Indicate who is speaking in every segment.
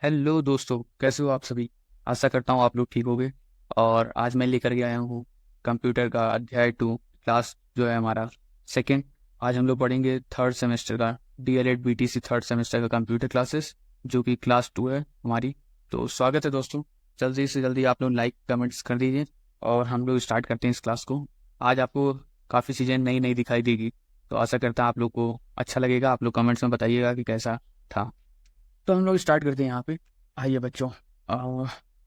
Speaker 1: Hello दोस्तों, कैसे हो आप सभी। आशा करता हूँ आप लोग ठीक होगे। और आज मैं लेकर के आया हूँ कंप्यूटर का अध्याय 2 क्लास जो है हमारा सेकंड। आज हम लोग पढ़ेंगे थर्ड सेमेस्टर का DLED BTC थर्ड सेमेस्टर का कंप्यूटर क्लासेस, जो कि क्लास 2 है हमारी। तो स्वागत है दोस्तों। जल्दी से जल्दी आप लोग लाइक कमेंट्स कर दीजिए और हम लोग स्टार्ट करते हैं इस क्लास को। आज आपको काफ़ी चीज़ें नई नई दिखाई देगी, तो आशा करता हूँ आप लोग को अच्छा लगेगा। आप लोग कमेंट्स में बताइएगा कि कैसा था। तो हम लोग स्टार्ट करते हैं यहाँ पे। आइए बच्चों।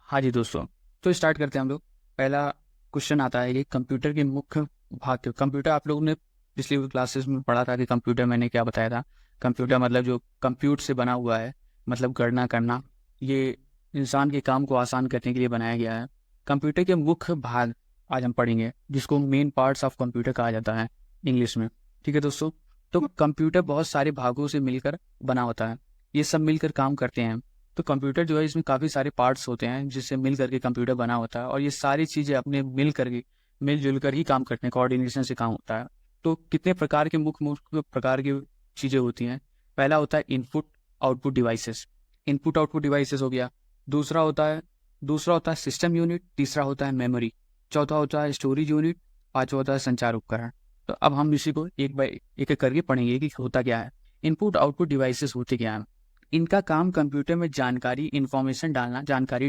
Speaker 1: हाँ जी दोस्तों, तो स्टार्ट करते हैं हम लोग। पहला क्वेश्चन आता है कि कंप्यूटर के मुख्य भाग के। कंप्यूटर आप लोगों ने पिछली क्लासेस में पढ़ा था कि कंप्यूटर मैंने क्या बताया था। कंप्यूटर मतलब जो कंप्यूट से बना हुआ है, मतलब गणना करना। ये इंसान के काम को आसान करने के लिए बनाया गया है। कंप्यूटर के मुख्य भाग आज हम पढ़ेंगे, जिसको मेन पार्ट्स ऑफ कंप्यूटर कहा जाता है इंग्लिश में। ठीक है दोस्तों। तो कंप्यूटर बहुत सारे भागों से मिलकर बना होता है। ये सब मिलकर काम करते हैं। तो कंप्यूटर जो है, इसमें काफ़ी सारे पार्ट्स होते हैं जिससे मिल करके कंप्यूटर बना होता है, और ये सारी चीज़ें अपने मिलजुल कर ही काम करते हैं, कोऑर्डिनेशन से काम होता है। तो कितने प्रकार के मुख्य मुख्य प्रकार की चीज़ें होती हैं। पहला होता है input output devices. Input output devices हो गया। दूसरा होता है सिस्टम यूनिट। तीसरा होता है मेमोरी। चौथा होता है स्टोरेज यूनिट। पांचवा होता है संचार उपकरण। तो अब हम इसी को एक बाय एक एक करके पढ़ेंगे कि होता क्या है। इनपुट आउटपुट डिवाइसेस होते क्या हैं। इनका काम कंप्यूटर में जानकारी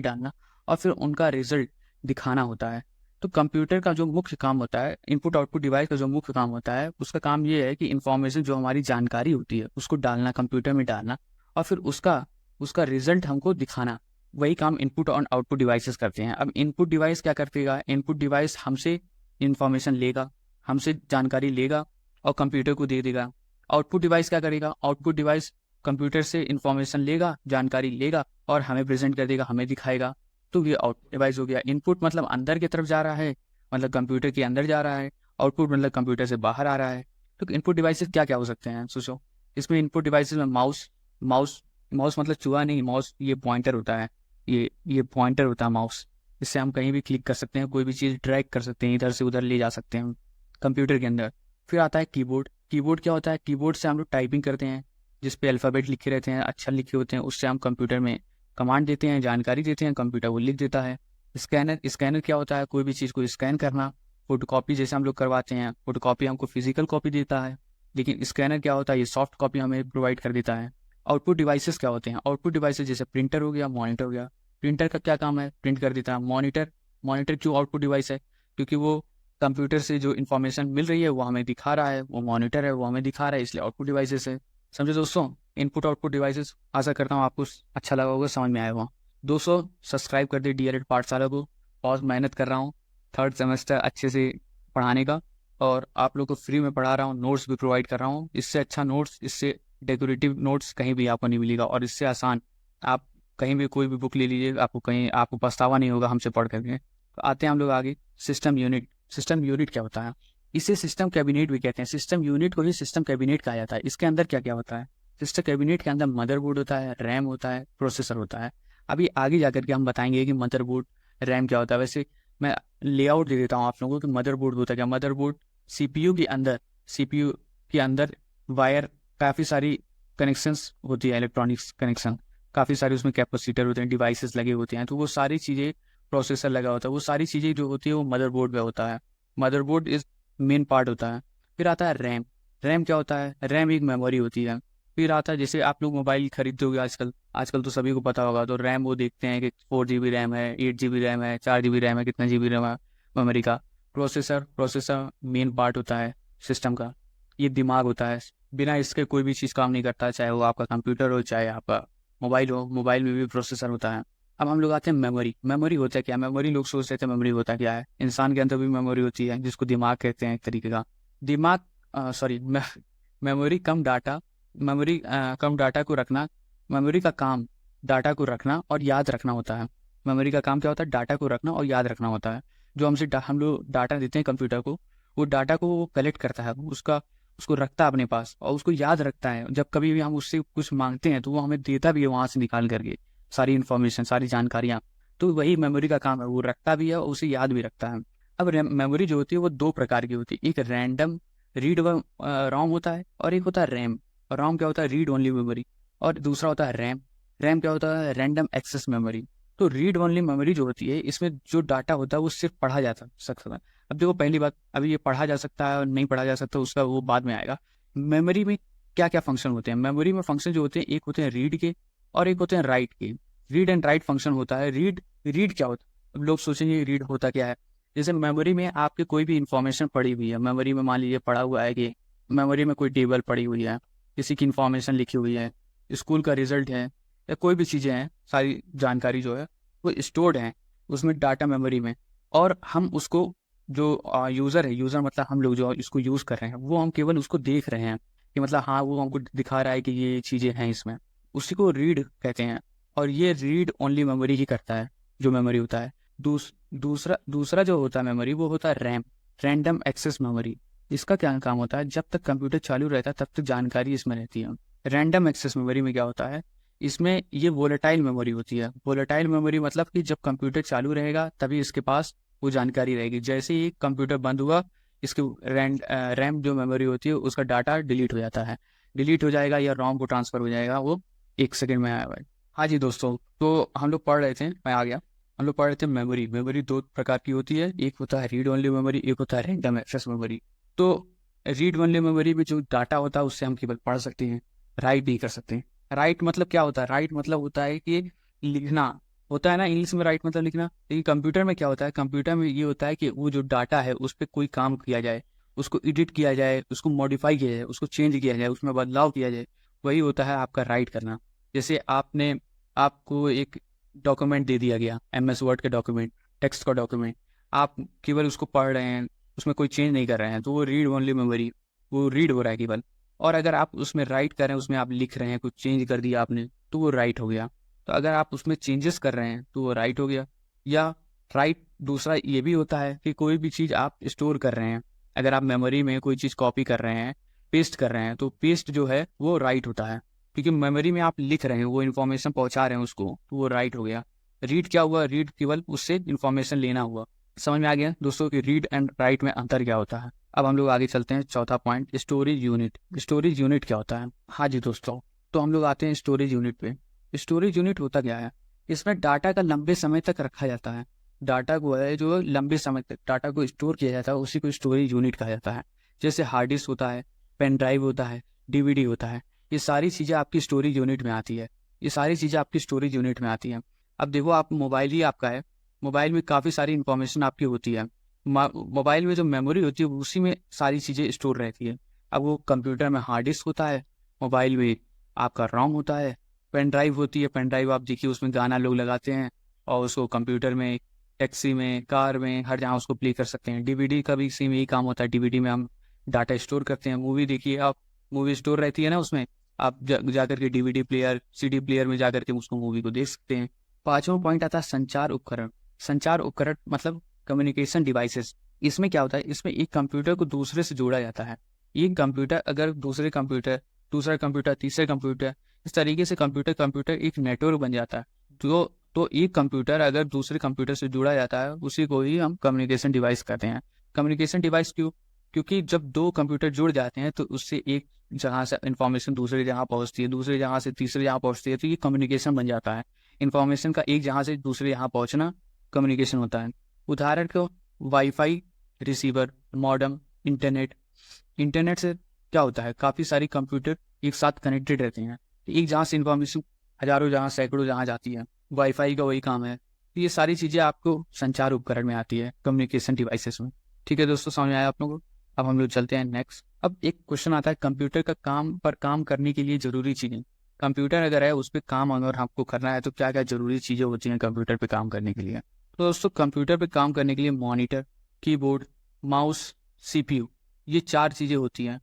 Speaker 1: डालना और फिर उनका रिजल्ट दिखाना होता है। तो कंप्यूटर का जो मुख्य काम होता है, इनपुट आउटपुट डिवाइस का जो मुख्य काम होता है, उसका काम ये है कि इंफॉर्मेशन जो हमारी जानकारी होती है उसको डालना, कंप्यूटर में डालना, और फिर उसका उसका रिजल्ट हमको दिखाना। वही काम इनपुट और आउटपुट डिवाइसेस करते हैं। अब इनपुट डिवाइस क्या करतेगा, इनपुट डिवाइस हमसे इंफॉर्मेशन लेगा, हमसे जानकारी लेगा और कंप्यूटर को दे देगा। आउटपुट डिवाइस क्या करेगा, आउटपुट डिवाइस कंप्यूटर से इंफॉर्मेशन लेगा, जानकारी लेगा और हमें प्रेजेंट कर देगा, हमें दिखाएगा। तो ये आउटपुट डिवाइस हो गया। इनपुट मतलब अंदर की तरफ जा रहा है, मतलब कंप्यूटर के अंदर जा रहा है। आउटपुट मतलब कंप्यूटर से बाहर आ रहा है। तो इनपुट डिवाइसेस क्या क्या हो सकते हैं सोचो। इसमें इनपुट डिवाइसेस में माउस माउस माउस मतलब चूहा नहीं, माउस ये पॉइंटर होता है। ये पॉइंटर होता है माउस। इससे हम कहीं भी क्लिक कर सकते हैं, कोई भी चीज़ ड्रैग कर सकते हैं, इधर से उधर ले जा सकते हैं कंप्यूटर के अंदर। फिर आता है कीबोर्ड। कीबोर्ड क्या होता है, कीबोर्ड से हम लोग टाइपिंग करते हैं, जिस पे अल्फ़ाबेट लिखे रहते हैं, अक्षर लिखे होते हैं। उससे हम कंप्यूटर में कमांड देते हैं, जानकारी देते हैं, कंप्यूटर वो लिख देता है। स्कैनर स्कैनर क्या होता है, कोई भी चीज़ को स्कैन करना। फोटोकॉपी जैसे हम लोग करवाते हैं, फोटोकॉपी हमको फिजिकल कॉपी देता है, लेकिन स्कैनर क्या होता है, ये सॉफ्ट कॉपी हमें प्रोवाइड कर देता है। आउटपुट डिवाइसेस क्या होते हैं, आउटपुट डिवाइसेस जैसे प्रिंटर हो गया, मॉनिटर हो गया। प्रिंटर का क्या काम है, प्रिंट कर देता है। मॉनिटर मॉनिटर क्यों आउटपुट डिवाइस है, क्योंकि वो कंप्यूटर से जो इन्फॉर्मेशन मिल रही है वो हमें दिखा रहा है, वो मॉनिटर है, वो हमें दिखा रहा है, इसलिए आउटपुट डिवाइसेस है। समझे दोस्तों, इनपुट आउटपुट डिवाइसेस। आशा करता हूँ आपको अच्छा लगा होगा, समझ में आया होगा। 200 सब्सक्राइब कर दे DLED पाठशाला को। और मेहनत कर रहा हूँ थर्ड सेमेस्टर अच्छे से पढ़ाने का, और आप लोग को फ्री में पढ़ा रहा हूँ, नोट्स भी प्रोवाइड कर रहा हूँ। इससे अच्छा नोट्स, इससे डेकोरेटिव नोट्स कहीं भी आपको नहीं मिलेगा, और इससे आसान आप कहीं भी कोई भी बुक ले लीजिए, आपको पछतावा नहीं होगा हमसे पढ़ करके। तो आते हैं हम लोग आगे। System unit. सिस्टम यूनिट क्या होता है, इसे सिस्टम कैबिनेट भी कहते हैं। सिस्टम यूनिट को ही सिस्टम कैबिनेट कहा जाता है। इसके अंदर क्या क्या होता है, सिस्टम कैबिनेट के अंदर मदरबोर्ड होता है, रैम होता है, प्रोसेसर होता है। अभी आगे जाकर के हम बताएंगे कि मदरबोर्ड रैम क्या होता है। वैसे मैं लेआउट दे देता हूँ आप लोगों को कि मदरबोर्ड होता है क्या। मदरबोर्ड सीपीयू के अंदर वायर, काफ़ी सारी कनेक्शंस होती है, इलेक्ट्रॉनिक्स कनेक्शन, काफ़ी सारे उसमें कैपेसिटर होते हैं, डिवाइसेस लगे होते हैं। तो वो सारी चीज़ें, प्रोसेसर लगा होता है, वो सारी चीज़ें जो होती है वो मदरबोर्ड पे होता है। मदरबोर्ड इज मेन पार्ट होता है। फिर आता है रैम। रैम क्या होता है, रैम एक मेमोरी होती है। फिर आता है, जैसे आप लोग मोबाइल खरीदते होगे आजकल, आजकल तो सभी को पता होगा, तो रैम वो देखते हैं कि 4 GB रैम है, 8 GB रैम है, 4 GB रैम है, कितना GB रैम है मेमोरी का। प्रोसेसर मेन पार्ट होता है सिस्टम का। ये दिमाग होता है, बिना इसके कोई भी चीज़ काम नहीं करता, चाहे वो आपका कंप्यूटर हो, चाहे आपका मोबाइल हो। मोबाइल में भी प्रोसेसर होता है। अब हम लोग आते हैं मेमोरी। मेमोरी होता है क्या, मेमोरी लोग सोचते थे मेमोरी होता क्या है। इंसान के अंदर भी मेमोरी होती है, जिसको दिमाग कहते हैं एक तरीके का। दिमाग सॉरी मेमोरी कम डाटा को रखना। मेमोरी का काम डाटा को रखना और याद रखना होता है। मेमोरी का काम क्या होता है, डाटा को रखना और याद रखना होता है। जो हम लोग डाटा देते हैं कंप्यूटर को, वो डाटा को वो कलेक्ट करता है, उसको रखता है अपने पास और उसको याद रखता है। जब कभी भी हम उससे कुछ मांगते हैं तो वो हमें देता भी है वहां से निकाल करके, सारी इन्फॉर्मेशन, सारी जानकारियाँ। तो वही मेमोरी का काम है, वो रखता भी है और उसे याद भी रखता है। अब मेमोरी जो होती है वो दो प्रकार की होती है। एक रैंडम रीड रोम होता है, और एक होता है रैम। रोम क्या होता है, रीड ओनली मेमोरी। और दूसरा होता है रैम। रैम क्या होता है? Random access memory. तो रीड ओनली मेमोरी जो होती है, इसमें जो डाटा होता है वो सिर्फ पढ़ा जा सकता है। अब देखो, पहली बात, अभी ये पढ़ा जा सकता है और नहीं पढ़ा जा सकता, उसका वो बाद में आएगा। मेमोरी में क्या क्या फंक्शन होते हैं? मेमोरी में फंक्शन जो होते हैं, एक होते हैं रीड के और एक होते हैं राइट के। रीड एंड राइट फंक्शन होता है। रीड रीड क्या होता है? अब लोग सोचेंगे रीड होता क्या है। जैसे मेमोरी में आपके कोई भी इंफॉर्मेशन पड़ी हुई है, मेमोरी में मान लीजिए पड़ा हुआ है कि मेमोरी में कोई टेबल पड़ी हुई है, किसी की इंफॉर्मेशन लिखी हुई है, स्कूल का रिजल्ट है, या कोई भी चीज़ें हैं, सारी जानकारी जो है वो स्टोर्ड है उसमें, डाटा मेमोरी में। और हम उसको, जो यूज़र है, यूज़र मतलब हम लोग जो इसको यूज़ कर रहे हैं, वो हम केवल उसको देख रहे हैं कि मतलब हाँ, वो हमको दिखा रहा है कि ये चीज़ें हैं इसमें, उसी को रीड कहते हैं। और ये रीड ओनली मेमोरी ही करता है, जो मेमोरी होता है। दूसरा दूसरा जो होता है मेमोरी, वो होता है रैम, रैंडम एक्सेस मेमोरी। इसका क्या काम होता है? जब तक कंप्यूटर चालू रहता है तब तक जानकारी इसमें रहती है। रैंडम एक्सेस मेमोरी में क्या होता है? इसमें ये वोलेटाइल मेमोरी होती है। वोलेटाइल मेमोरी मतलब कि जब कंप्यूटर चालू रहेगा तभी इसके पास वो जानकारी रहेगी। जैसे ही कंप्यूटर बंद हुआ, इसकी रैम जो मेमोरी होती है उसका डाटा डिलीट हो जाता है, डिलीट हो जाएगा या रोम को ट्रांसफर हो जाएगा, वो 1 सेकंड में आया हुआ है। हाँ जी दोस्तों, तो हम लोग पढ़ रहे थे, मैं आ गया। हम लोग पढ़ रहे थे मेमोरी। मेमोरी दो प्रकार की होती है, एक होता है रीड ओनली मेमोरी, एक होता है रैंडम एक्सेस मेमोरी। तो रीड ओनली मेमोरी में जो डाटा होता है उससे हम केवल पढ़ सकते हैं, राइट नहीं कर सकते। राइट मतलब क्या होता है? राइट मतलब होता है कि लिखना होता है ना, इंग्लिश में राइट मतलब लिखना। लेकिन कंप्यूटर में क्या होता है? कंप्यूटर में ये होता है कि वो जो डाटा है उस पर कोई काम किया जाए, उसको एडिट किया जाए, उसको मॉडिफाई किया जाए, उसको चेंज किया जाए, उसमें बदलाव किया जाए, वही होता है आपका राइट करना। जैसे आपको एक डॉक्यूमेंट दे दिया गया, MS वर्ड का डॉक्यूमेंट, टेक्स्ट का डॉक्यूमेंट, आप केवल उसको पढ़ रहे हैं, उसमें कोई चेंज नहीं कर रहे हैं, तो वो रीड ओनली मेमोरी, वो रीड हो रहा है केवल। और अगर आप उसमें राइट कर रहे हैं, उसमें आप लिख रहे हैं, कुछ चेंज कर दिया आपने, तो वो राइट हो गया। तो अगर आप उसमें चेंजेस कर रहे हैं तो वो राइट हो गया। या राइट दूसरा ये भी होता है कि कोई भी चीज़ आप स्टोर कर रहे हैं, अगर आप मेमोरी में कोई चीज़ कॉपी कर रहे हैं, पेस्ट कर रहे हैं, तो पेस्ट जो है वो राइट होता है, क्योंकि मेमोरी में आप लिख रहे हैं, वो इन्फॉर्मेशन पहुंचा रहे हैं उसको, तो वो राइट हो गया। रीड क्या हुआ? रीड केवल उससे इन्फॉर्मेशन लेना हुआ। समझ में आ गया दोस्तों कि रीड एंड राइट में अंतर क्या होता है। अब हम लोग आगे चलते हैं, चौथा point, storage unit. Storage unit क्या होता है? हाँ जी दोस्तों, तो हम लोग आते हैं स्टोरेज यूनिट पे। स्टोरेज यूनिट होता क्या है? इसमें डाटा का लंबे समय तक रखा जाता है। डाटा को है जो लंबे समय तक डाटा को स्टोर किया जाता है, उसी को स्टोरेज यूनिट कहा जाता है। जैसे हार्ड डिस्क होता है, पेन ड्राइव होता है, DVD होता है, ये सारी चीज़ें आपकी स्टोरेज यूनिट में आती है। ये सारी चीज़ें आपकी स्टोरेज यूनिट में आती हैं। अब देखो, आप मोबाइल ही आपका है, मोबाइल में काफ़ी सारी इंफॉर्मेशन आपकी होती है। मोबाइल में जो मेमोरी होती है उसी में सारी चीज़ें स्टोर रहती है। अब वो कंप्यूटर में हार्ड डिस्क होता है, मोबाइल में आपका रोम होता है, पेन ड्राइव होती है। पेन ड्राइव आप देखिए, उसमें गाना लोग लगाते हैं और उसको कंप्यूटर में, टैक्सी में, कार में, हर जगह उसको प्ले कर सकते हैं। DVD का भी सेम यही काम होता है, DVD में हम डाटा स्टोर करते हैं। मूवी देखिए आप, मूवी स्टोर रहती है ना उसमें, आप जाकर के DVD प्लेयर, CD प्लेयर में जाकर के उसको, मूवी को देख सकते हैं। पांचवा पॉइंट आता है संचार उपकरण। संचार उपकरण मतलब कम्युनिकेशन डिवाइसेस। इसमें क्या होता है? इसमें एक कंप्यूटर को दूसरे से जोड़ा जाता है। एक कंप्यूटर अगर दूसरे कंप्यूटर, दूसरा कंप्यूटर, तीसरे कंप्यूटर, इस तरीके से कंप्यूटर कंप्यूटर एक नेटवर्क बन जाता है। तो एक कंप्यूटर अगर दूसरे कंप्यूटर से जुड़ा जाता है, उसी को ही हम कम्युनिकेशन डिवाइस कहते हैं। कम्युनिकेशन डिवाइस क्यों? क्योंकि जब दो कंप्यूटर जुड़ जाते हैं तो उससे एक जगह से इंफॉर्मेशन दूसरी जगह पहुंचती है, दूसरी जगह से तीसरी जगह पहुंचती है, तो ये कम्युनिकेशन बन जाता है। इंफॉर्मेशन का एक जगह से दूसरे जगह पहुंचना कम्युनिकेशन होता है। उदाहरण को, wifi, receiver, modem, internet. Internet से क्या होता है? काफ़ी सारी कंप्यूटर एक साथ कनेक्टेड रहते हैं, तो एक जहाँ से इंफॉर्मेशन हजारों जहाँ, सैकड़ों जहाँ जाती है। वाईफाई का वही काम है। तो ये सारी चीज़ें आपको संचार उपकरण में आती है, कम्युनिकेशन डिवाइसेस में। ठीक है दोस्तों, समझ में आया आप लोगों को? अब हम लोग चलते हैं नेक्स्ट। अब एक क्वेश्चन आता है, कंप्यूटर का काम करने के लिए जरूरी चीज़ें। कंप्यूटर अगर है, उस पर काम अगर आपको करना है तो क्या क्या जरूरी चीज़ें होती हैं कंप्यूटर पे काम करने के लिए? तो दोस्तों, कंप्यूटर पे काम करने के लिए मॉनिटर, कीबोर्ड, माउस, CPU, ये 4 चीज़ें होती हैं।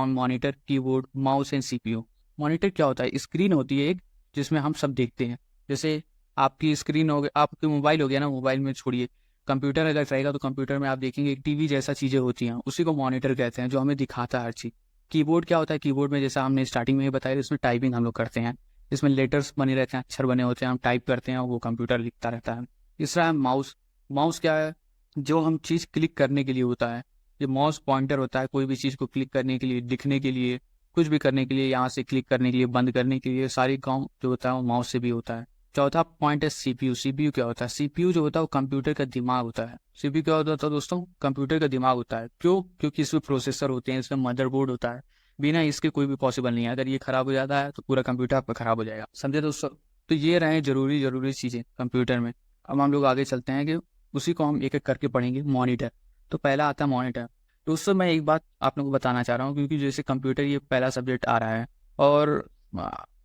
Speaker 1: Monitor, keyboard, mouse and CPU। Monitor क्या होता है? स्क्रीन होती है एक, जिसमें हम सब देखते हैं। जैसे आपकी स्क्रीन हो गया, आपके मोबाइल हो गया ना, मोबाइल में छोड़िए, कंप्यूटर अगर रहेगा तो कंप्यूटर में आप देखेंगे एक TV जैसा चीज़ें होती हैं, उसी को मॉनिटर कहते हैं, जो हमें दिखाता है हर चीज़। कीबोर्ड क्या होता है? कीबोर्ड में जैसा हमने स्टार्टिंग में ही बताया, इसमें टाइपिंग हम लोग करते हैं, इसमें लेटर्स बने रहते हैं, अक्षर बने होते हैं, हम टाइप करते हैं और वो कंप्यूटर लिखता रहता है। तीसरा है माउस। माउस क्या है? जो हम चीज़ क्लिक करने के लिए होता है। ये माउस पॉइंटर होता है, कोई भी चीज़ को क्लिक करने के लिए, लिखने के लिए, कुछ भी करने के लिए, यहाँ से क्लिक करने के लिए, बंद करने के लिए, सारी काम जो होता है वो माउस से भी होता है। चौथा पॉइंट है सीपीयू। सीपीयू क्या होता है? सीपीयू जो होता है वो कंप्यूटर का दिमाग होता है। सीपीयू क्या होता है दोस्तों? कंप्यूटर का दिमाग होता है। क्यों? क्योंकि इसमें प्रोसेसर होते हैं, इसमें मदरबोर्ड होता है। बिना इसके कोई भी पॉसिबल नहीं है। अगर ये खराब हो जाता है तो पूरा कंप्यूटर आपका खराब हो जाएगा। समझे दोस्तों? तो ये रहे जरूरी चीजें कंप्यूटर में। अब हम लोग आगे चलते हैं कि उसी को हम एक एक करके पढ़ेंगे। मॉनिटर। तो पहला आता है मॉनिटर। दोस्तों मैं एक बात आप लोगों को बताना चाह रहा हूँ, क्योंकि जैसे कंप्यूटर ये पहला सब्जेक्ट आ रहा है,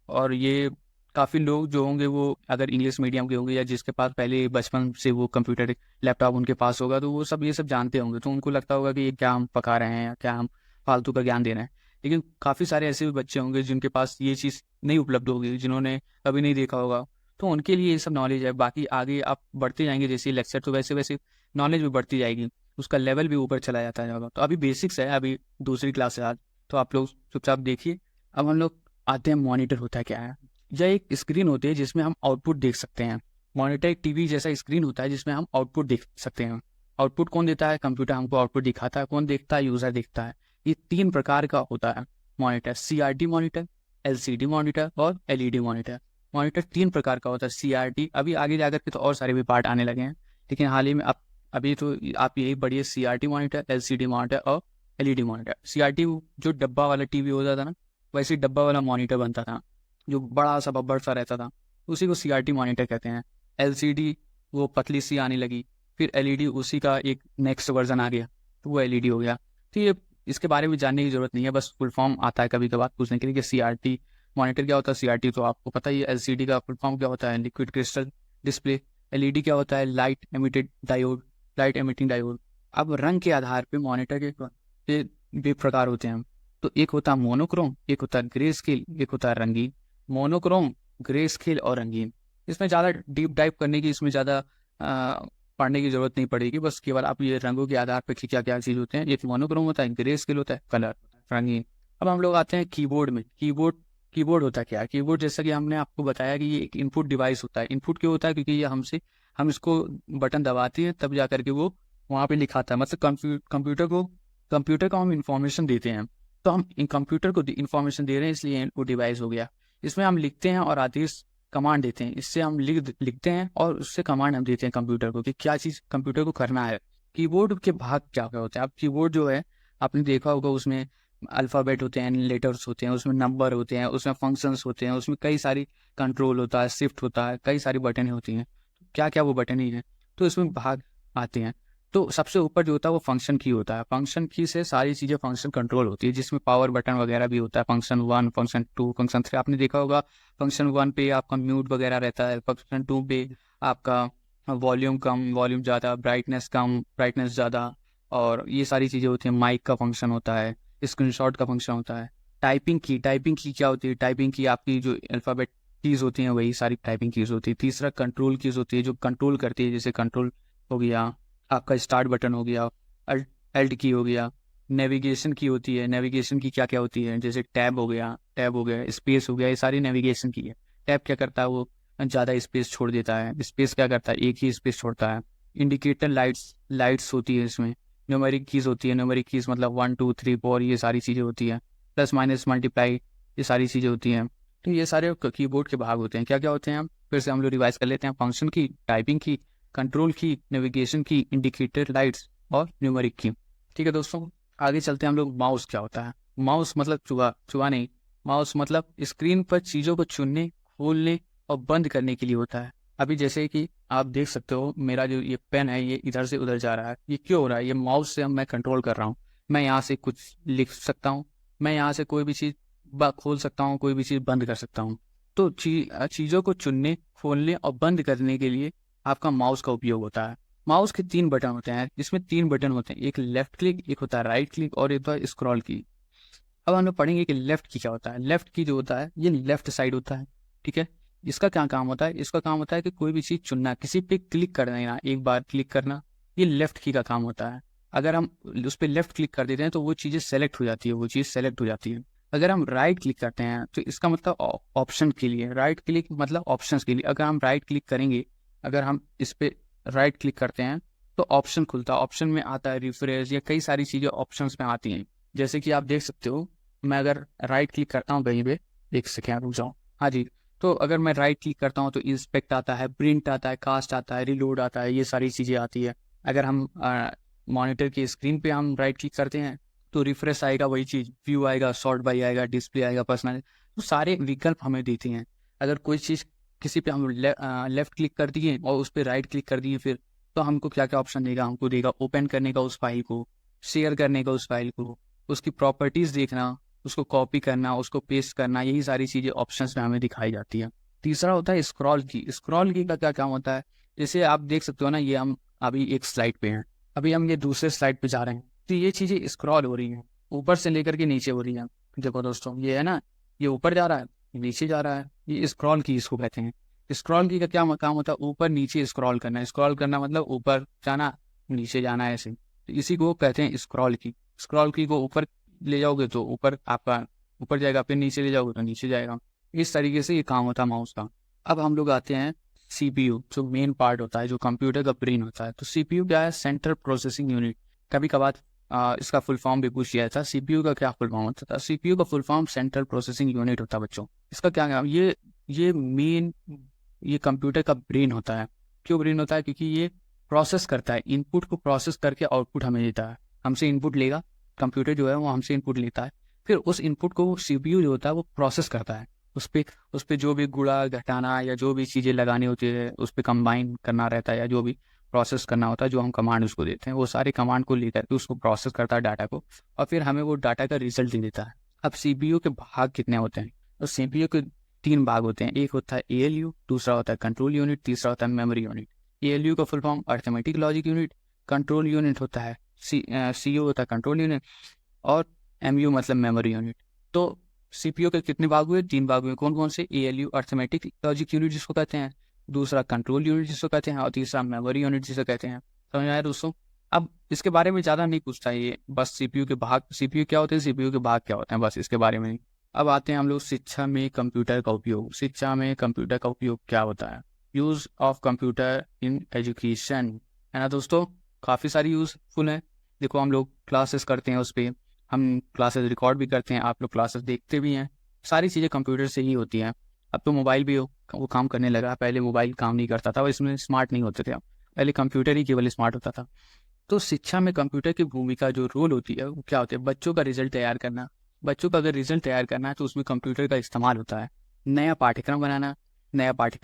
Speaker 1: और ये काफ़ी लोग जो होंगे वो अगर इंग्लिश मीडियम के होंगे या जिसके पास पहले बचपन से वो कंप्यूटर लैपटॉप उनके पास होगा, तो वो सब ये सब जानते होंगे। तो उनको लगता होगा कि ये क्या हम पका रहे हैं या क्या हम फालतू का ज्ञान दे रहे हैं। लेकिन काफ़ी सारे ऐसे भी बच्चे होंगे जिनके पास ये चीज़ नहीं उपलब्ध होगी, जिन्होंने कभी नहीं देखा होगा, तो उनके लिए ये सब नॉलेज है। बाकी आगे आप बढ़ते जाएंगे जैसे लेक्चर, तो वैसे वैसे नॉलेज भी बढ़ती जाएगी, उसका लेवल भी ऊपर चला जाता जाएगा। तो अभी बेसिक्स है, अभी दूसरी क्लास है आज, तो आप लोग चुपचाप देखिए। अब हम लोग आते हैं मॉनिटर होता है क्या है। यह एक स्क्रीन होती है जिसमें हम आउटपुट देख सकते हैं। मॉनिटर एक टीवी जैसा स्क्रीन होता है जिसमें हम आउटपुट देख सकते हैं। आउटपुट कौन देता है? कंप्यूटर हमको आउटपुट दिखाता है। कौन देखता है? यूजर देखता है। ये 3 प्रकार का होता है monitor. CRT monitor, LCD monitor और एलईडी मॉनिटर। मॉनिटर 3 प्रकार का होता है। सीआरटी अभी आगे जाकर के तो और सारे भी पार्ट आने लगे हैं, लेकिन हाल ही में आप अभी तो आप यही पढ़िए सीआरटी मॉनिटर, एलसीडी मॉनिटर और एलईडी मॉनिटर। सीआरटी जो डब्बा वाला टीवी होता था ना, वैसे डब्बा वाला मॉनिटर बनता था जो बड़ा सा बब्बर सा रहता था, उसी को सीआरटी मॉनिटर कहते हैं। एलसीडी वो पतली सी आने लगी, फिर एलईडी उसी का एक नेक्स्ट वर्जन आ गया, तो वो एलईडी हो गया। तो ये इसके बारे में जानने की जरूरत नहीं है, बस फुल फॉर्म आता है कभी कभार पूछने के लिए कि सीआरटी मॉनिटर क्या होता है। सीआरटी तो आपको पता ही है। एलसीडी का फुल फॉर्म क्या होता है? Liquid crystal display. एलईडी क्या होता है? Light emitted diode, light emitting diode. अब रंग के आधार पे मॉनिटर के भी प्रकार होते हैं। तो एक होता है मोनोक्रोम, एक होता है ग्रे स्केल, एक होता है रंगीन। मोनोक्रोम, ग्रे स्केल और रंगीन। इसमें ज़्यादा डीप डाइव करने की, इसमें ज़्यादा पढ़ने की जरूरत नहीं पड़ेगी। बस केवल आप ये रंगों के आधार पर क्या क्या चीज़ होते हैं। एक मोनोक्रोम होता है, ग्रे स्केल होता है, कलर रंगीन। अब हम लोग आते हैं कीबोर्ड में। कीबोर्ड होता है क्या? कीबोर्ड जैसा कि हमने आपको बताया कि ये एक इनपुट डिवाइस होता है। इनपुट क्यों होता है? क्योंकि ये हम इसको बटन दबाते हैं तब जा करके वो वहाँ पे लिखाता है। मतलब कंप्यूटर को हम इंफॉर्मेशन देते हैं, तो हम कंप्यूटर को इंफॉर्मेशन दे रहे हैं, इसलिए इनपुट डिवाइस हो गया। इसमें हम लिखते हैं और आदेश कमांड देते हैं। इससे हम लिखते हैं और उससे कमांड हम देते हैं कंप्यूटर को कि क्या चीज़ कंप्यूटर को करना है। कीबोर्ड के भाग क्या क्या होते हैं? अब कीबोर्ड जो है आपने देखा होगा, उसमें अल्फ़ाबेट होते हैं, लेटर्स होते हैं, उसमें नंबर होते हैं, उसमें फंक्शंस होते हैं, उसमें कई सारी कंट्रोल होता है, शिफ्ट होता है, कई सारी बटनें होती हैं। क्या क्या वो बटन ही हैं, तो इसमें भाग आते हैं। तो सबसे ऊपर जो होता है वो फंक्शन की होता है। फंक्शन की से सारी चीज़ें फंक्शन कंट्रोल होती है, जिसमें पावर बटन वगैरह भी होता है। फंक्शन 1, फंक्शन 2, फंक्शन 3 आपने देखा होगा। फंक्शन 1 पे आपका म्यूट वगैरह रहता है, फंक्शन 2 पे आपका वॉल्यूम कम, वॉल्यूम ज़्यादा, ब्राइटनेस कम, ब्राइटनेस ज़्यादा, और ये सारी चीज़ें होती हैं। माइक का फंक्शन होता है, स्क्रीनशॉट का फंक्शन होता है। टाइपिंग की क्या होती है? टाइपिंग की आपकी जो अल्फ़ाबेट कीज़ होती हैं वही सारी टाइपिंग कीज़ होती है। तीसरा कंट्रोल कीज़ होती है जो कंट्रोल करती है, जैसे कंट्रोल हो गया, आपका स्टार्ट बटन हो गया, अल्ट की हो गया। नेविगेशन की होती है। नेविगेशन की क्या क्या होती है? जैसे टैब हो गया, स्पेस हो गया, ये सारी नेविगेशन की है। टैब क्या करता है? वो ज़्यादा स्पेस छोड़ देता है। स्पेस क्या करता है? एक ही स्पेस छोड़ता है। इंडिकेटर लाइट्स होती है इसमें। न्यूमेरिक कीज़ होती है। न्यूमेरिक कीज़ मतलब 1 2 3 4 ये सारी चीज़ें होती हैं। प्लस माइनस मल्टीप्लाई ये सारी चीज़ें होती हैं। तो ये सारे कीबोर्ड के भाग होते हैं। क्या क्या होते हैं? हम फिर से हम लोग रिवाइज कर लेते हैं। फंक्शन की, टाइपिंग की, कंट्रोल की, नेविगेशन की, इंडिकेटर लाइट्स और न्यूमेरिक की। ठीक है दोस्तों, आगे चलते हैं हम लोग। माउस क्या होता है? माउस मतलब चुहा नहीं। माउस मतलब स्क्रीन पर चीज़ों को चुनने, खोलने और बंद करने के लिए होता है। अभी जैसे कि आप देख सकते हो, मेरा जो ये पेन है ये इधर से उधर जा रहा है। ये क्यों हो रहा है? ये माउस से मैं कंट्रोल कर रहा हूँ। मैं यहाँ से कुछ लिख सकता हूँ, मैं यहाँ से कोई भी चीज़ खोल सकता हूँ, कोई भी चीज़ बंद कर सकता हूँ। तो चीज़ों को चुनने, खोलने और बंद करने के लिए आपका माउस का उपयोग होता है। माउस के 3 बटन होते हैं, जिसमें 3 बटन होते हैं। एक लेफ्ट क्लिक, एक होता है राइट क्लिक और एक होता है स्क्रॉल की। अब हम लोग पढ़ेंगे कि लेफ्ट की क्या होता है। लेफ्ट की जो होता है ये लेफ्ट साइड होता है। ठीक है, इसका क्या काम होता है? इसका काम होता है कि कोई भी चीज़ चुनना, किसी पे क्लिक कर देना, एक बार क्लिक करना, ये लेफ्ट की का काम होता है। अगर हम उस पर लेफ्ट क्लिक कर देते हैं तो वो चीज़ें सेलेक्ट हो जाती है, वो चीज़ सेलेक्ट हो जाती है। अगर हम राइट क्लिक करते हैं तो इसका मतलब ऑप्शन के लिए। राइट क्लिक मतलब ऑप्शंस के लिए। अगर हम राइट क्लिक करेंगे, अगर हम इस पे राइट क्लिक करते हैं तो ऑप्शन खुलता है। ऑप्शन में आता है रिफ्रेश या कई सारी चीज़ें ऑप्शंस में आती हैं। जैसे कि आप देख सकते हो मैं अगर राइट क्लिक करता हूँ कहीं पे, एक सेकेंड रुक जाऊँ, हाँ जी, तो अगर मैं राइट क्लिक करता हूँ तो इंस्पेक्ट आता है, प्रिंट आता है, कास्ट आता है, रिलोड आता है, ये सारी चीज़ें आती है। अगर हम मॉनिटर की स्क्रीन पे हम राइट क्लिक करते हैं तो रिफ्रेश आएगा, वही चीज़ व्यू आएगा, सॉर्ट बाई आएगा, डिस्प्ले आएगा, पर्सनल, तो सारे विकल्प हमें देते हैं। अगर कोई चीज़ किसी पे हम लेफ्ट क्लिक कर दिए और उस पर राइट क्लिक कर दिए फिर, तो हमको क्या क्या ऑप्शन देगा, हमको देगा ओपन करने का उस फाइल को, शेयर करने का उस फाइल को, उसकी प्रॉपर्टीज देखना, उसको कॉपी करना, उसको पेस्ट करना, यही सारी चीज़ें ऑप्शंस में हमें दिखाई जाती है। तीसरा होता है स्क्रॉल की। स्क्रॉल की का क्या काम होता है, जैसे आप देख सकते हो ना, ये हम अभी एक स्लाइड पे हैं, अभी हम ये दूसरे स्लाइड पे जा रहे हैं, तो ये चीज़ें स्क्रॉल हो रही हैं, ऊपर से लेकर के नीचे हो रही हैं। देखो दोस्तों, ये है ना, ये ऊपर जा रहा है, नीचे जा रहा है, ये स्क्रॉल की इसको कहते हैं। स्क्रॉल की का क्या काम होता है, ऊपर नीचे स्क्रॉल करना। स्क्रॉल करना मतलब ऊपर जाना, नीचे जाना, ऐसे, तो इसी को कहते हैं स्क्रॉल की। स्क्रॉल की को ऊपर ले जाओगे तो ऊपर आपका ऊपर जाएगा, फिर नीचे ले जाओगे तो नीचे जाएगा। इस तरीके से ये काम होता है माउस का। अब हम लोग आते हैं सीपीयू, जो मेन पार्ट होता है, जो कंप्यूटर का ब्रेन होता है। तो सीपीयू क्या है, सेंट्रल प्रोसेसिंग यूनिट। कभी कभार इसका फुल फॉर्म भी पूछ लिया था, सीपीयू का क्या फुल फॉर्म होता था। सीपीयू का full form central processing unit होता है बच्चों। इसका क्या काम, ये मेन, ये कंप्यूटर का ब्रेन होता है। क्यों ब्रेन होता है, क्योंकि ये प्रोसेस करता है, इनपुट को प्रोसेस करके आउटपुट हमें देता है। हमसे इनपुट लेगा, कंप्यूटर जो है वो हमसे इनपुट लेता है, फिर उस इनपुट को सीपीयू जो होता है वो प्रोसेस करता है। उस पे जो भी गुणा घटाना या जो भी चीज़ें लगानी होती है, उस पर कंबाइन करना रहता है, या जो भी प्रोसेस करना होता है, जो हम कमांड उसको देते हैं, वो सारे कमांड को लेकर के उसको प्रोसेस करता है डाटा को, और फिर हमें वो डाटा का रिजल्ट दे देता है। अब सीपीयू के भाग कितने होते हैं, तो सीपीयू के 3 भाग होते हैं। एक होता है एएलयू, दूसरा होता है कंट्रोल यूनिट, तीसरा होता है मेमोरी यूनिट। एएलयू का full form arithmetic logic unit, control unit होता है सीयू होता है कंट्रोल यूनिट, और एमयू मतलब मेमोरी यूनिट। तो सीपीयू के कितने भाग हुए, 3 भाग हुए। कौन कौन से, एएलयू अर्थमेटिक लॉजिक यूनिट जिसको कहते हैं, दूसरा कंट्रोल यूनिट जिसको कहते हैं, और तीसरा मेमोरी यूनिट जिसे कहते हैं। समझ आया दोस्तों। अब इसके बारे में ज़्यादा नहीं पूछता ये, बस सीपीयू के भाग, सीपीयू क्या होते हैं, सीपीयू के भाग क्या होते हैं, बस इसके बारे में। अब आते हैं हम लोग शिक्षा में कंप्यूटर का उपयोग। शिक्षा में कंप्यूटर का उपयोग क्या होता है, use of computer in education, है ना दोस्तों। काफ़ी सारी यूजफुल है। देखो हम लोग क्लासेस करते हैं, उस पर हम क्लासेस रिकॉर्ड भी करते हैं, आप लोग क्लासेस देखते भी हैं, सारी चीज़ें कंप्यूटर से ही होती हैं। अब तो मोबाइल भी वो काम करने लगा, पहले मोबाइल काम नहीं करता था, और इसमें स्मार्ट नहीं होते थे, पहले कंप्यूटर ही केवल स्मार्ट होता था। तो शिक्षा में कंप्यूटर की भूमिका, जो रोल होती है, वो क्या होती है, बच्चों का रिजल्ट तैयार करना। बच्चों का अगर रिजल्ट तैयार करना है तो उसमें कंप्यूटर का इस्तेमाल होता है। नया पाठ्यक्रम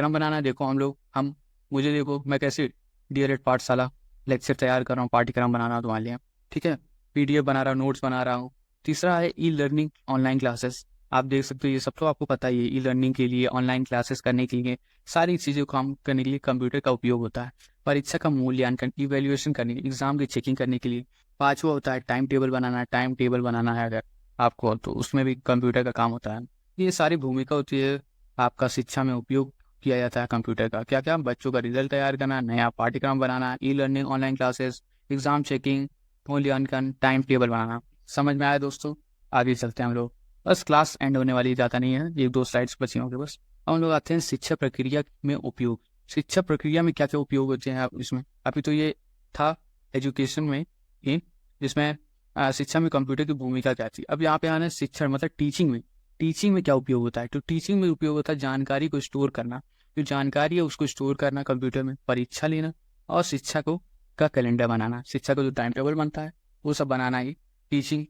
Speaker 1: बनाना, देखो हम मुझे देखो, मैं कैसे डीएलएड पाठशाला लेक्चर तैयार कर रहा हूँ, पाठ्यक्रम बनाना तुम्हारे लिए, ठीक है, पीडीएफ बना रहा हूँ, नोट्स बना रहा हूँ। तीसरा है ई लर्निंग, ऑनलाइन क्लासेस। आप देख सकते हो, ये सब तो आपको पता ही है, ई लर्निंग के लिए, ऑनलाइन क्लासेस करने के लिए, सारी चीज़ें काम करने के लिए कंप्यूटर का उपयोग होता है। परीक्षा का मूल्यांकन, इवेल्युएशन करने, एग्जाम की चेकिंग करने के लिए। पांचवा होता है टाइम टेबल बनाना। टाइम टेबल बनाना है अगर आपको, तो उसमें भी कंप्यूटर का काम होता है। ये सारी भूमिका होती है आपका, शिक्षा में उपयोग किया जाता है कंप्यूटर का। क्या क्या, बच्चों का रिजल्ट तैयार करना, नया पाठ्यक्रम बनाना, e learning, online classes, exam checking, मूल्यांकन, टाइम टेबल बनाना। समझ में आया दोस्तों। आगे चलते हैं हम लोग, बस क्लास एंड होने वाली ज़्यादा नहीं है, 1-2 स्लाइड्स बची होंगे बस। हम लोग आते हैं शिक्षा प्रक्रिया में उपयोग। शिक्षा प्रक्रिया में क्या क्या उपयोग होते हैं आप इसमें, अभी तो ये था एजुकेशन में ही, जिसमें शिक्षा में कंप्यूटर की भूमिका क्या थी। अब यहाँ पे आना है शिक्षा मतलब टीचिंग में। टीचिंग में क्या उपयोग होता है, तो टीचिंग में उपयोग होता है जानकारी को स्टोर करना, जो जानकारी है उसको स्टोर करना कंप्यूटर में, परीक्षा लेना, और शिक्षा को का कैलेंडर बनाना, शिक्षा का जो टाइम टेबल बनता है वो सब बनाना ही टीचिंग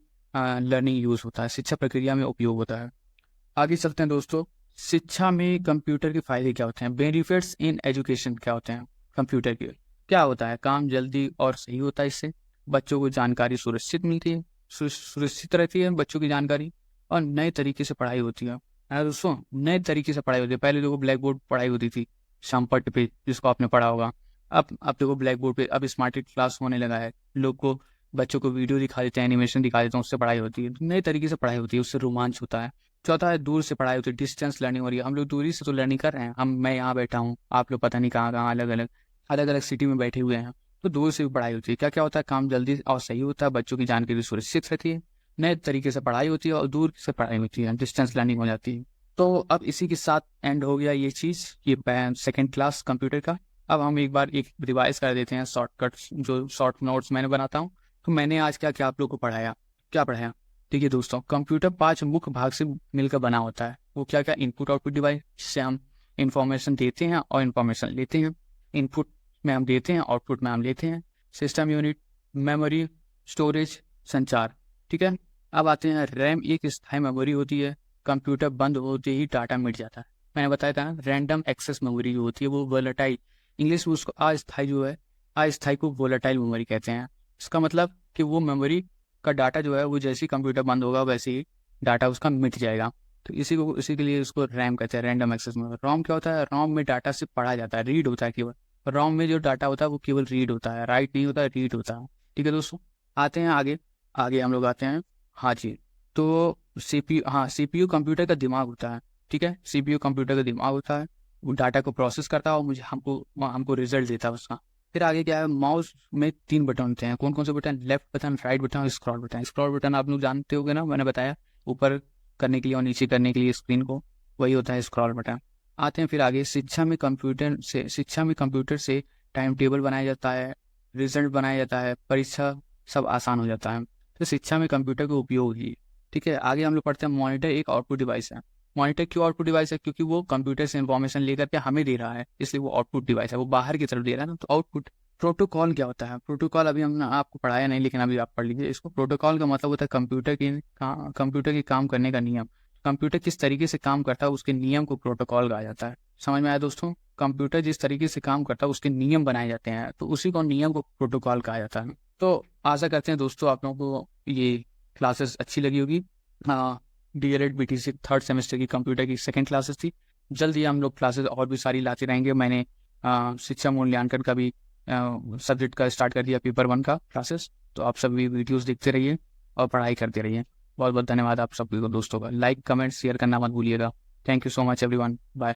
Speaker 1: लर्निंग यूज होता है, शिक्षा प्रक्रिया में उपयोग होता है। आगे चलते हैं दोस्तों, शिक्षा में कंप्यूटर के फायदे क्या होते हैं, बेनिफिट्स इन एजुकेशन क्या होते हैं कंप्यूटर के। क्या होता है, काम जल्दी और सही होता है, इससे बच्चों को जानकारी सुरक्षित मिलती है, सुरक्षित रहती है बच्चों की जानकारी, और नए तरीके से पढ़ाई होती है दोस्तों। नए तरीके से पढ़ाई होती है। पहले देखो ब्लैक बोर्ड पढ़ाई होती थी, शामपट पे, जिसको आपने पढ़ा होगा। अब देखो ब्लैक बोर्ड पे, अब स्मार्ट क्लास होने लगा है, लोग को, बच्चों को वीडियो दिखा देते हैं, एनिमेशन दिखा देते हैं, उससे पढ़ाई होती है, नए तरीके से पढ़ाई होती है, उससे रोमांच होता है। चौथा है दूर से पढ़ाई होती है, डिस्टेंस लर्निंग हो रही है। हम लोग दूरी से तो लर्निंग कर रहे हैं, मैं यहाँ बैठा हूँ, आप लोग पता नहीं कहाँ कहाँ अलग अलग सिटी में बैठे हुए हैं, तो दूर से भी पढ़ाई होती है। क्या क्या होता है, काम जल्दी और सही होता है, बच्चों की जानकारी सुरक्षित रहती है, नए तरीके से पढ़ाई होती है, और दूर से पढ़ाई होती है, डिस्टेंस लर्निंग हो जाती है। तो अब इसी के साथ एंड हो गया ये चीज़, ये सेकेंड क्लास कंप्यूटर का। अब हम एक बार एक रिवाइज कर देते हैं, शॉर्टकट्स, जो शॉर्ट नोट्स मैंने बनाता हूँ। तो मैंने आज क्या क्या आप लोग को पढ़ाया, क्या पढ़ाया, ठीक है दोस्तों, कंप्यूटर 5 मुख्य भाग से मिलकर बना होता है। वो क्या क्या, इनपुट आउटपुट डिवाइस, जिससे हम इंफॉर्मेशन देते हैं और इंफॉर्मेशन लेते हैं। इनपुट में हम देते हैं, आउटपुट में हम लेते हैं। सिस्टम यूनिट, मेमोरी, स्टोरेज, संचार। ठीक है, अब आते हैं रैम। एक स्थायी मेमोरी होती है, कंप्यूटर बंद होते ही डाटा मिट जाता है। मैंने बताया था रैंडम एक्सेस मेमोरी जो होती है वो वोलेटाइल, इंग्लिश में उसको अस्थायी जो है, अस्थायी को वोलेटाइल मेमोरी कहते हैं। इसका मतलब कि वो मेमोरी का डाटा जो है वो जैसे ही कंप्यूटर बंद होगा वैसे ही डाटा उसका मिट जाएगा। तो इसी के लिए उसको रैम कहते हैं, रैंडम एक्सेस मेमोरी। रोम क्या होता है, रोम में डाटा से पढ़ा जाता है, रीड होता है केवल। रोम में जो डाटा होता है वो केवल रीड होता है, राइट नहीं होता है, रीड होता है। ठीक है दोस्तों, आते हैं आगे। आगे हम लोग आते हैं, हाँ जी, तो सीपीयू, हाँ सीपीयू कंप्यूटर का दिमाग होता है। ठीक है, सीपीयू कंप्यूटर का दिमाग होता है, वो डाटा को प्रोसेस करता है और मुझे हमको रिजल्ट देता है उसका। फिर आगे क्या है, माउस में 3 बटन होते हैं। कौन कौन से button, left button, right button और स्क्रॉल बटन। स्क्रॉल बटन आप लोग जानते होंगे ना, मैंने बताया, ऊपर करने के लिए और नीचे करने के लिए स्क्रीन को, वही होता है स्क्रॉल बटन। आते हैं फिर आगे, शिक्षा में कंप्यूटर से टाइम टेबल बनाया जाता है, रिजल्ट बनाया जाता है, परीक्षा सब आसान हो जाता है। तो शिक्षा में कंप्यूटर का उपयोग ही। ठीक है, आगे हम लोग पढ़ते हैं मॉनिटर एक आउटपुट डिवाइस है। मॉनिटर क्यों आउटपुट डिवाइस है, क्योंकि वो कंप्यूटर से इंफॉर्मेशन लेकर के हमें दे रहा है, इसलिए वो आउटपुट डिवाइस है, वो बाहर की तरफ दे रहा है ना, तो आउटपुट। प्रोटोकॉल क्या होता है, प्रोटोकॉल अभी हमने आपको पढ़ाया नहीं, लेकिन अभी आप पढ़ लीजिए इसको। प्रोटोकॉल का मतलब होता है कंप्यूटर के काम करने का नियम। कंप्यूटर किस तरीके से काम करता है उसके नियम को प्रोटोकॉल कहा जाता है। समझ में आया दोस्तों, कंप्यूटर जिस तरीके से काम करता है उसके नियम बनाए जाते हैं, तो उसी को नियम को प्रोटोकॉल कहा जाता है। तो आशा करते हैं दोस्तों आप लोगों को ये क्लासेस अच्छी लगी होगी। हाँ, DLED BTC 3rd सेमेस्टर की कंप्यूटर की 2nd क्लासेस थी। जल्द ही हम लोग क्लासेस और भी सारी लाते रहेंगे। मैंने शिक्षा मूल्यांकन का भी सब्जेक्ट का स्टार्ट कर दिया, पेपर 1 का क्लासेस। तो आप सभी वीडियोस देखते रहिए और पढ़ाई करते रहिए। बहुत बहुत धन्यवाद आप सभी को दोस्तों का। लाइक, कमेंट, शेयर करना मत भूलिएगा। Thank you so much everyone, bye.